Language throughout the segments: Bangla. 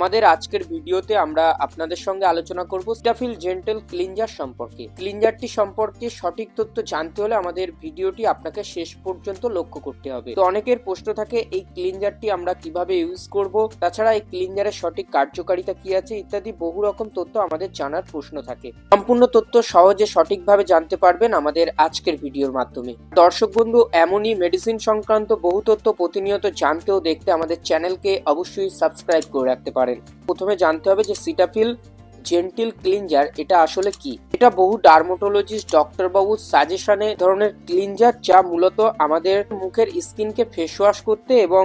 আমাদের আজকের ভিডিওতে আমরা আপনাদের সঙ্গে আলোচনা করব সিটাফিল জেন্টল ক্লিনজার সম্পর্কে। ক্লিনজারটি সম্পর্কে সঠিক তথ্য জানতে হলে আমাদের ভিডিওটি আপনাকে শেষ পর্যন্ত লক্ষ্য করতে হবে। তো অনেকের প্রশ্ন থাকে এই ক্লিনজারটি আমরা কিভাবে ইউজ করব, তাছাড়া এই ক্লিনজারের সঠিক কার্যকারিতা কি আছে ইত্যাদি বহু রকম তথ্য আমাদের জানার প্রশ্ন থাকে। সম্পূর্ণ তথ্য সহজে সঠিকভাবে জানতে পারবেন আমাদের আজকের ভিডিওর মাধ্যমে। দর্শক বন্ধু, এমনই মেডিসিন সংক্রান্ত বহু তথ্য প্রতিনিয়ত জানতে ও দেখতে আমাদের চ্যানেলকে অবশ্যই সাবস্ক্রাইব করে রাখতে পারেন। প্রথমে জানতে হবে যে সিটাফিল জেন্টল ক্লিনজার এটা আসলে কি। এটা বহু ডার্মাটোলজিস্ট ডক্টর বাবুর সাজেশনে ধরনের ক্লিনজার, যা মূলত আমাদের মুখের স্কিনকে ফেস ওয়াশ করতে এবং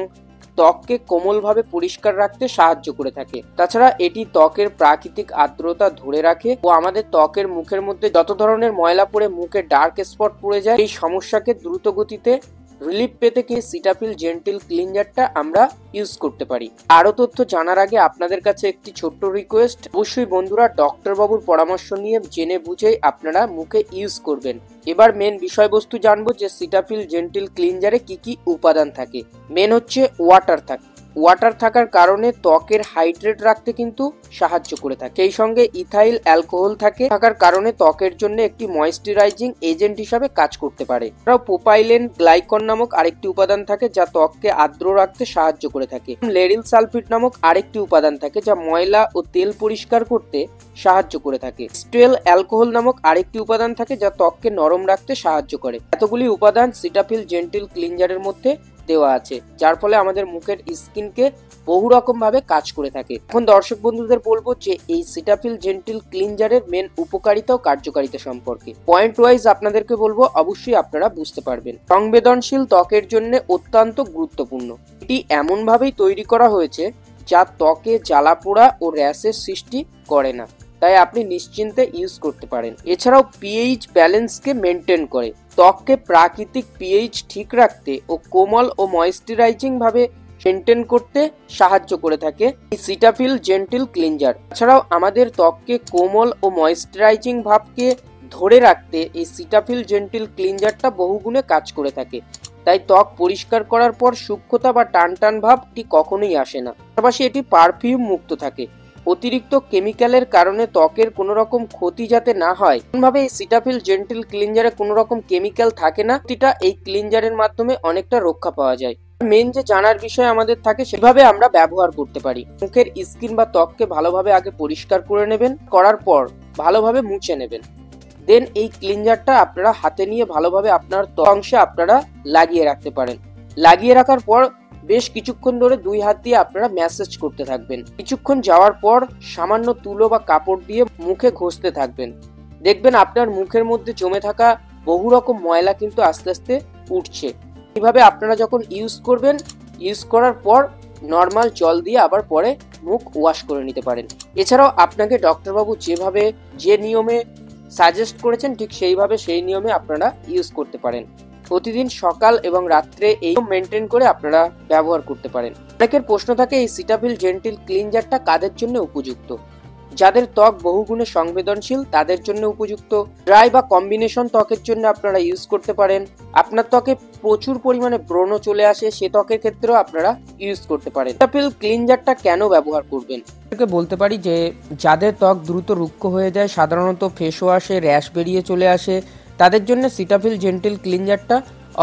ত্বককে কোমলভাবে পরিষ্কার রাখতে সাহায্য করে থাকে। তাছাড়া এটি ত্বকের প্রাকৃতিক আর্দ্রতা ধরে রাখে ও আমাদের ত্বকের মুখের মধ্যে যত ধরনের ময়লা পড়ে মুখে ডার্ক স্পট পড়ে যায় এই সমস্যাকে দ্রুত গতিতে রিলিফ পেতে কি সিটাফিল জেন্টল ক্লিনজারটা আমরা ইউজ করতে পারি। আরো তথ্য জানার আগে আপনাদের কাছে একটি ছোট্ট রিকোয়েস্ট, অবশ্যই বন্ধুরা ডক্টর বাবুর পরামর্শ নিয়ে জেনে বুঝে আপনারা মুখে ইউজ করবেন। এবার মেন বিষয়বস্তু জানবো যে সিটাফিল জেন্টল ক্লিনজারে কি কি উপাদান থাকে। মেন হচ্ছে ওয়াটার থাকে। ওয়াটার থাকার কারণে ত্বকের হাইড্রেট রাখতে কিন্তু সাহায্য করে থাকে। সেই সঙ্গে ইথাইল অ্যালকোহল থাকার কারণে ত্বকের জন্য একটি ময়েশ্চারাইজিং এজেন্ট হিসাবে কাজ করতে পারে। এছাড়াও প্রোপাইলেন গ্লাইকন নামক আরেকটি উপাদান থাকে যা ত্বককে আর্দ্র রাখতে সাহায্য করে থাকে। লেরিল সালফেট নামক আরেকটি উপাদান থাকে যা ময়লা ও তেল পরিষ্কার করতে সাহায্য করে থাকে। স্টেল অ্যালকোহল নামক আরেকটি উপাদান থাকে যা ত্বককে নরম রাখতে সাহায্য করে। এতগুলি উপাদান সিটাফিল জেন্টল ক্লিনজারের মধ্যে দেওয়া আছে, যার ফলে আমাদের মুখের স্কিনকে বহু রকম ভাবে কাজ করে থাকে। এখন দর্শক বন্ধুদের বলবো যে এই সিটাফিল জেন্টল ক্লিনজারের মেন উপকারিতা ও কার্যকারিতা সম্পর্কে। পয়েন্ট ওয়াইজ আপনাদেরকে বলবো, অবশ্যই আপনারা বুঝতে পারবেন। সংবেদনশীল ত্বকের জন্য অত্যন্ত গুরুত্বপূর্ণ। এটি এমন ভাবেই তৈরি করা হয়েছে যা ত্বকে জ্বালা পোড়া ও র্যাশের সৃষ্টি করে না, তাই আপনি নিশ্চিন্তে ইউজ করতে পারেন। এছাড়াও পিএইচ ব্যালেন্সকে মেনটেন করে, ত্বককে প্রাকৃতিক পিএইচ ঠিক রাখতে ও কোমল ও ময়েশ্চারাইজিং ভাবে মেনটেন করতে সাহায্য করে থাকে এই সিটাফিল জেন্টল ক্লিনজার। এছাড়াও আমাদের ত্বককে কোমল ও ময়েশ্চারাইজিং ভাবকে ধরে রাখতে এই সিটাফিল জেন্টল ক্লিনজারটা বহুগুণে কাজ করে থাকে। তাই ত্বক পরিষ্কার করার পর সূক্ষ্মতা বা টান টান ভাবটি কখনোই আসে না। পাশাপাশি এটি পারফিউম মুক্ত থাকে। অতিরিক্ত কেমিক্যালের কারণে ত্বকের কোনো রকম ক্ষতি যাতে না হয়, এমনভাবে এই সিটাফিল জেন্টল ক্লিনজারে কোনো রকম কেমিক্যাল থাকে না। এটা এই ক্লিনজারের মাধ্যমে অনেকটা রক্ষা পাওয়া যায়। মেন যে জানার বিষয় আমাদের থাকে সেভাবে আমরা ব্যবহার করতে পারি। মুখের স্কিন বা ত্বককে ভালোভাবে আগে পরিষ্কার করে নেবেন, করার পর ভালোভাবে মুছে নেবেন। দেন এই ক্লিনজারটা আপনারা হাতে নিয়ে ভালোভাবে আপনার ত্বক অংশে আপনারা লাগিয়ে রাখতে পারেন। লাগিয়ে রাখার পর বেশ কিছুক্ষণ ধরে দুই হাত দিয়ে আপনারা ম্যাসেজ করতে থাকবেন। কিছুক্ষণ যাওয়ার পর সামান্য তুলো বা কাপড় দিয়ে মুখে ঘষতে থাকবেন। দেখবেন আপনার মুখের মধ্যে জমে থাকা বহু রকম ময়লা কিন্তু আস্তে আস্তে উঠছে। এইভাবে আপনারা যখন ইউজ করবেন, ইউজ করার পর নর্মাল জল দিয়ে আবার পরে মুখ ওয়াশ করে নিতে পারেন। এছাড়াও আপনাকে ডক্টরবাবু যেভাবে যে নিয়মে সাজেস্ট করেছেন ঠিক সেই নিয়মে আপনারা ইউজ করতে পারেন। প্রতিদিন সকাল এবং রাত্রে এই মেনটেন করে আপনারা ব্যবহার করতে পারেন। অনেকের প্রশ্ন থাকে এই সিটাফিল জেন্টল ক্লিনজারটা কাদের জন্য উপযুক্ত। যাদের ত্বক বহুগুণে সংবেদনশীল তাদের জন্য উপযুক্ত। ড্রাই বা কম্বিনেশন ত্বকের জন্য আপনারা ইউজ করতে পারেন। আপনার ত্বকে প্রচুর পরিমাণে ব্রণ চলে আসে, সে ত্বকের ক্ষেত্রেও আপনারা ইউজ করতে পারেন। সিটাফিল ক্লিনজারটা কেন ব্যবহার করবেন বলতে পারি যে যাদের ত্বক দ্রুত রুক্ষ হয়ে যায়, সাধারণত ফেস ওয়াশে র্যাশ বেরিয়ে চলে আসে, তাদের জন্য সিটাফিল জেন্টল ক্লিনজারটা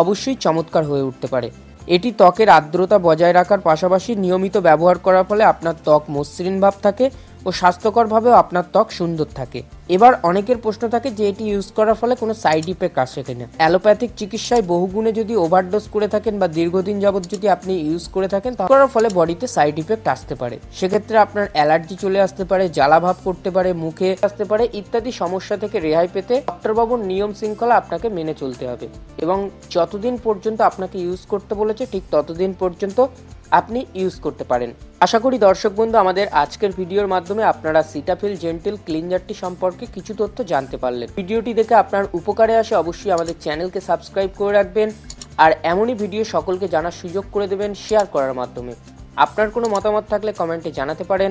অবশ্যই চমৎকার হয়ে উঠতে পারে। এটি ত্বকের আর্দ্রতা বজায় রাখার পাশাপাশি নিয়মিত ব্যবহার করার ফলে আপনার ত্বক মসৃণ ভাব থাকে ও স্বাস্থ্যকরভাবেও আপনার ত্বক সুন্দর থাকে। এবার অনেকের প্রশ্ন থাকে যে এটি ইউজ করার ফলে কোনো সাইড ইফেক্ট আসে কিনা। অ্যালোপ্যাথিক চিকিৎসায় বহুগুণে যদি ওভারডোজ করে থাকেন বা দীর্ঘদিন যাবত যদি আপনি ইউজ করে থাকেন, করার ফলে বডিতে সাইড ইফেক্ট আসতে পারে। সেক্ষেত্রে আপনার অ্যালার্জি চলে আসতে পারে, জ্বালা ভাব করতে পারে, মুখে আসতে পারে ইত্যাদি সমস্যা থেকে রেহাই পেতে ডক্টরবাবুর নিয়ম শৃঙ্খলা আপনাকে মেনে চলতে হবে এবং যতদিন পর্যন্ত আপনাকে ইউজ করতে বলেছে ঠিক ততদিন পর্যন্ত আপনি ইউজ করতে পারেন। আশা করি দর্শক বন্ধু আমাদের আজকের ভিডিওর মাধ্যমে আপনারা সিটাফিল জেন্টল ক্লিনজারটি সম্পর্কে কিছু তথ্য জানতে পারলেন। ভিডিওটি দেখে আপনার উপকারে আসে অবশ্যই আমাদের চ্যানেলকে সাবস্ক্রাইব করে রাখবেন আর এমনই ভিডিও সকলকে জানার সুযোগ করে দেবেন শেয়ার করার মাধ্যমে। আপনার কোনো মতামত থাকলে কমেন্টে জানাতে পারেন।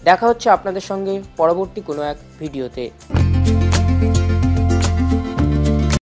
দেখা হচ্ছে আপনাদের সঙ্গে পরবর্তী কোনো এক ভিডিওতে।